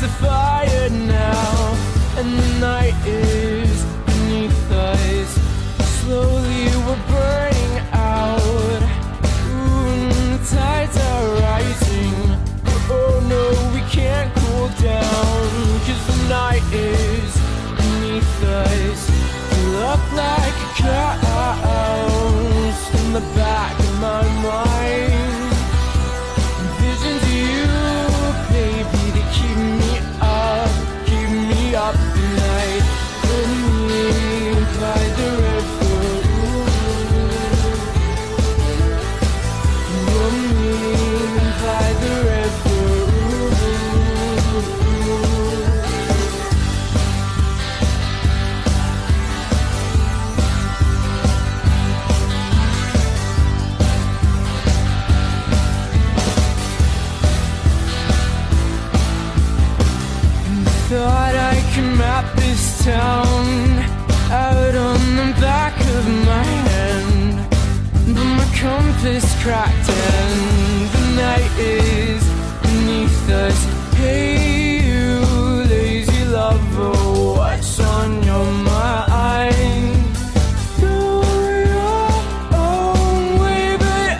the fire now, and the night is beneath us. Slowly we're burning out. Ooh, the tides are rising. Oh no, we can't cool down, 'cause the night is beneath us. You look like a ghost in the back of my mind. Visions of you, baby, to keep me up the night. With me by the river, with me by the river. Thought I could map this town out on the back of my hand, but my compass cracked and the night is beneath us. Hey you, lazy lover, what's on your mind? Go your own way, but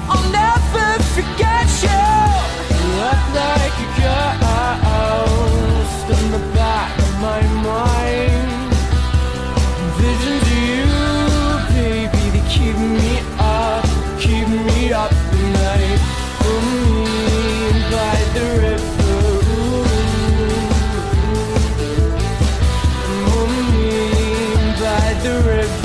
I'll never forget you. You look like a ghost in the back of my mind. Visions of you, baby, to keep me up the night. For me by the river, for me by the river.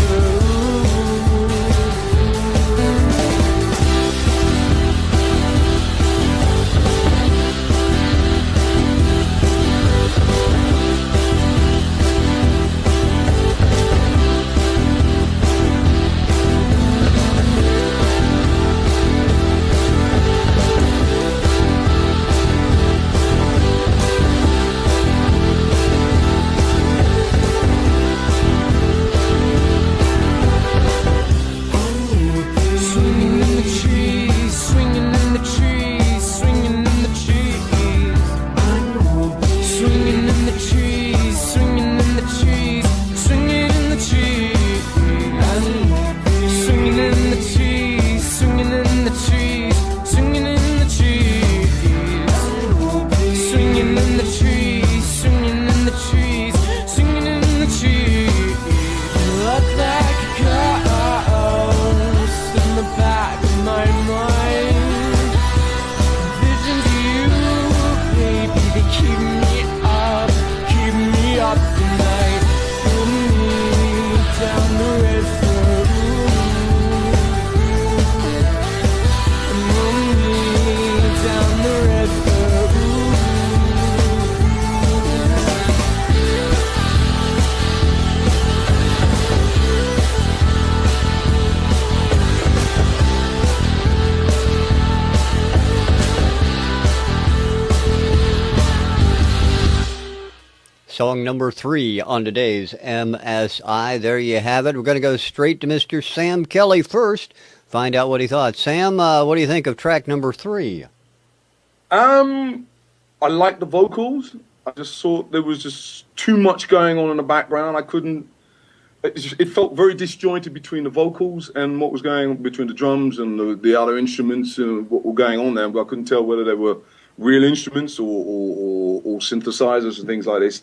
Song number 3 on today's MSI. There you have it. We're going to go straight to Mr. Sam Kelly first. Find out what he thought. Sam, what do you think of track number 3? I like the vocals. I just thought there was just too much going on in the background. I couldn't. It felt very disjointed between the vocals and what was going on between the drums and the other instruments and what were going on there. But I couldn't tell whether they were real instruments or synthesizers and things like this.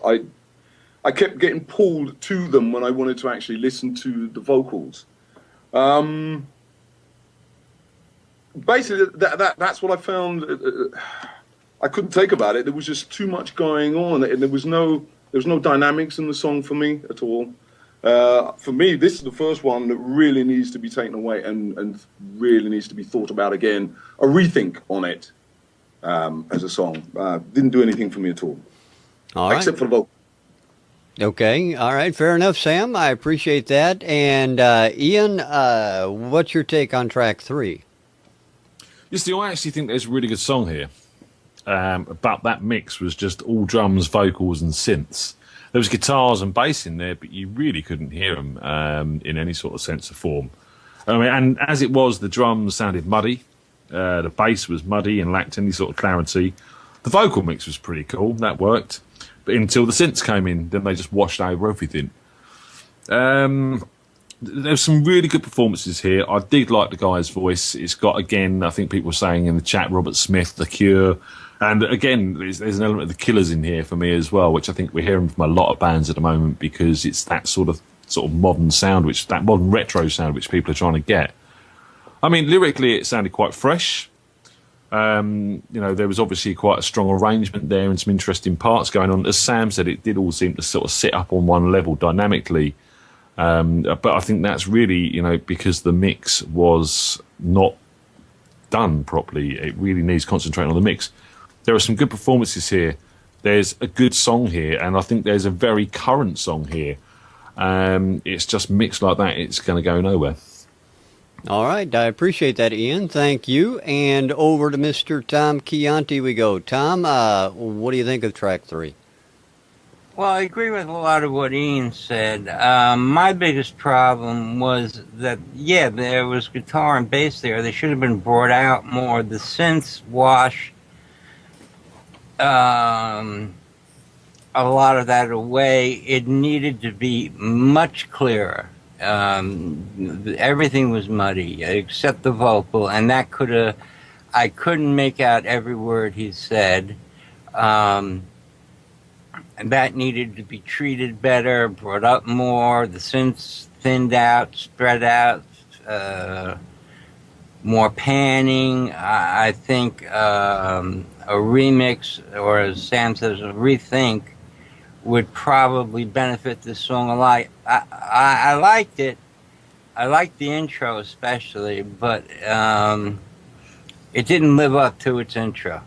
I kept getting pulled to them when I wanted to actually listen to the vocals. Basically, that's what I found. I couldn't take about it. There was just too much going on, and there was no dynamics in the song for me at all. For me, this is the first one that really needs to be taken away and really needs to be thought about again. A rethink on it. As a song. Didn't do anything for me at all. All right. Except for the vocal. Okay. All right. Fair enough, Sam. I appreciate that. And Ian, what's your take on track 3? Yes, I actually think there's a really good song here. But that mix was just all drums, vocals, and synths. There was guitars and bass in there, but you really couldn't hear them in any sort of sense of form. I mean, and as it was, the drums sounded muddy. The bass was muddy and lacked any sort of clarity. The vocal mix was pretty cool. That worked. But until the synths came in, then they just washed over everything. There's some really good performances here. I did like the guy's voice. It's got, again, I think people were saying in the chat, Robert Smith, The Cure. And again, there's an element of the Killers in here for me as well, which I think we're hearing from a lot of bands at the moment, because it's that sort of modern sound, that modern retro sound, which people are trying to get. I mean, lyrically, it sounded quite fresh. There was obviously quite a strong arrangement there and some interesting parts going on. As Sam said, it did all seem to sort of sit up on one level dynamically. But I think that's really, because the mix was not done properly. It really needs concentrating on the mix. There are some good performances here. There's a good song here, and I think there's a very current song here. It's just mixed like that, it's going to go nowhere. All right, I appreciate that, Ian. Thank you. And over to Mr. Tom Chianti we go. Tom, what do you think of track 3? Well, I agree with a lot of what Ian said. My biggest problem was that, there was guitar and bass there. They should have been brought out more. The synths wash a lot of that away. It needed to be much clearer. Everything was muddy except the vocal, and I couldn't make out every word he said. And that needed to be treated better, brought up more. The synths thinned out, spread out, more panning. I think a remix, or as Sam says, a rethink, would probably benefit this song a lot. I liked it. I liked the intro especially, but it didn't live up to its intro.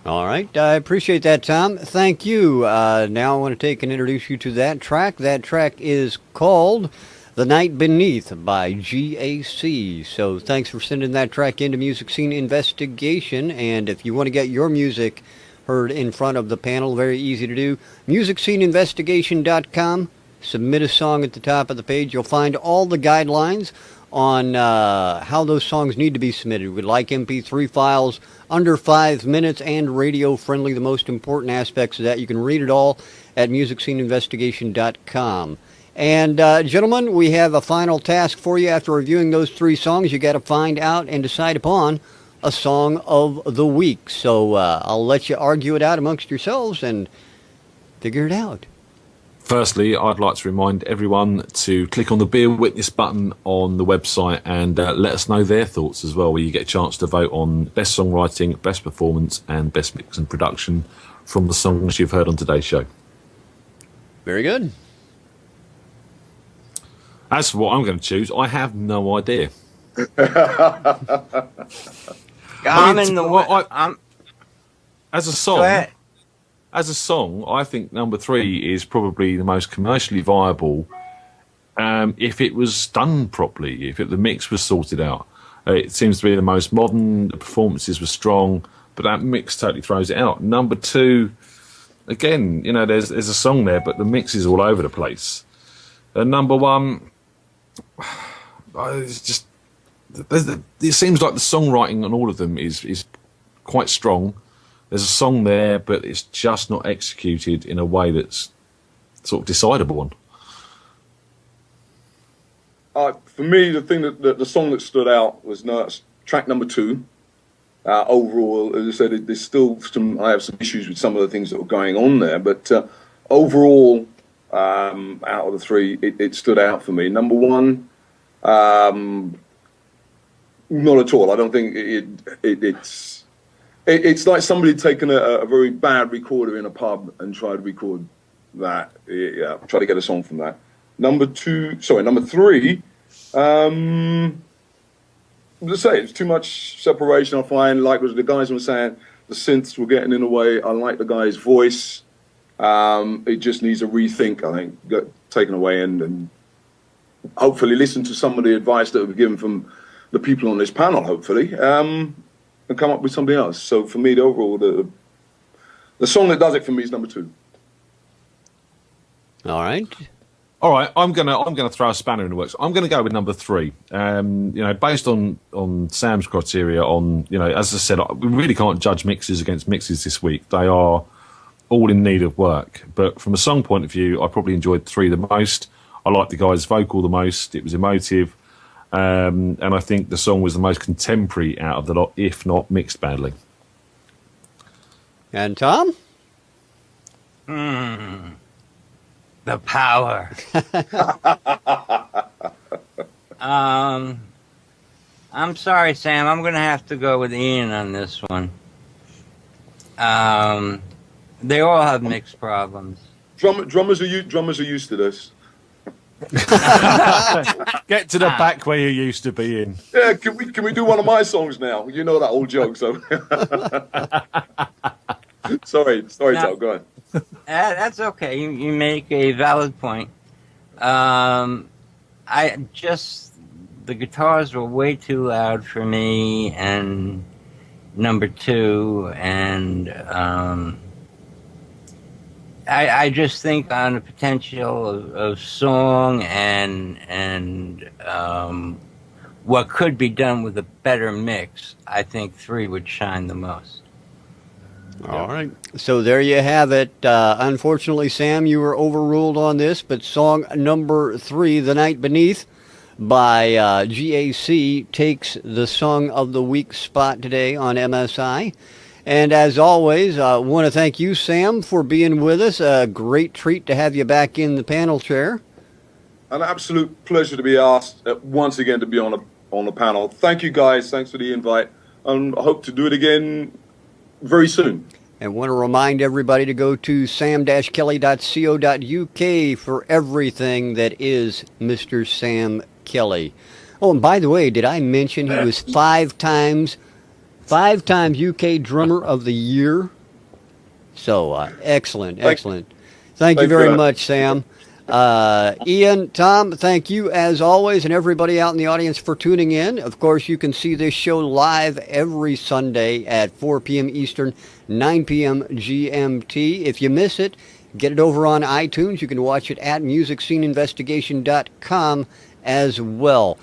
All right. I appreciate that, Tom. Thank you. Now I want to take and introduce you to that track. That track is called The Night Beneath by GAC. So thanks for sending that track into Music Scene Investigation. And if you want to get your music heard in front of the panel, very easy to do. MusicSceneInvestigation.com. Submit a song at the top of the page. You'll find all the guidelines on how those songs need to be submitted. We'd like MP3 files under 5 minutes and radio friendly. The most important aspects of that. You can read it all at MusicSceneInvestigation.com. And gentlemen, we have a final task for you. After reviewing those 3 songs, you got to find out and decide upon a song of the week. So I'll let you argue it out amongst yourselves and figure it out. Firstly, I'd like to remind everyone to click on the Beer Witness button on the website and let us know their thoughts as well, where you get a chance to vote on best songwriting, best performance, and best mix and production from the songs you've heard on today's show. Very good. As for what I'm going to choose, I have no idea. As a song, I think number 3 is probably the most commercially viable if it was done properly, if the mix was sorted out. It seems to be the most modern, the performances were strong, but that mix totally throws it out. Number 2, again, there's a song there, but the mix is all over the place. And number 1, it's just... It seems like the songwriting on all of them is quite strong. There's a song there, but it's just not executed in a way that's sort of decidable on. For me, the song that stood out was track number 2. Overall, as I said, I have some issues with some of the things that were going on there, but overall, out of the 3, it stood out for me. Number 1, not at all. I don't think it's like somebody taking a very bad recorder in a pub and tried to record that. Yeah, try to get a song from that. Number 3. As I say, it's too much separation. I find, like the guys were saying, the synths were getting in the way. I like the guy's voice. It just needs a rethink, I think, taken away, and hopefully listen to some of the advice that was given from the people on this panel, hopefully, and come up with something else. So for me, the song that does it for me is number 2. All right. All right, I'm gonna throw a spanner in the works. I'm gonna go with number 3. Based on Sam's criteria, as I said, we really can't judge mixes against mixes this week. They are all in need of work. But from a song point of view, I probably enjoyed 3 the most. I liked the guy's vocal the most. It was emotive, and I think the song was the most contemporary out of the lot, if not mixed badly. And Tom? The power. I'm sorry, Sam. I'm going to have to go with Ian on this one. They all have mixed problems. Drummers are used to this. Get to the back where you used to be in. Yeah, can we do one of my songs now? You know that old joke, so. Sorry, Tom, go ahead. That's okay. You make a valid point. The guitars were way too loud for me, and number 2, and I just think on the potential of song and what could be done with a better mix, I think 3 would shine the most. All right. So there you have it. Unfortunately, Sam, you were overruled on this, but song number 3, The Night Beneath, by GAC, takes the Song of the Week spot today on MSI. And as always, I want to thank you, Sam, for being with us. A great treat to have you back in the panel chair. An absolute pleasure to be asked once again to be on the panel. Thank you, guys. Thanks for the invite. And I hope to do it again very soon. And want to remind everybody to go to sam-kelly.co.uk for everything that is Mr. Sam Kelly. Oh, and by the way, did I mention he was 5 times UK Drummer of the Year? So, excellent. Thank you very much, Sam. Ian, Tom, thank you as always, and everybody out in the audience for tuning in. Of course, you can see this show live every Sunday at 4 p.m. Eastern, 9 p.m. GMT. If you miss it, get it over on iTunes. You can watch it at MusicSceneInvestigation.com as well.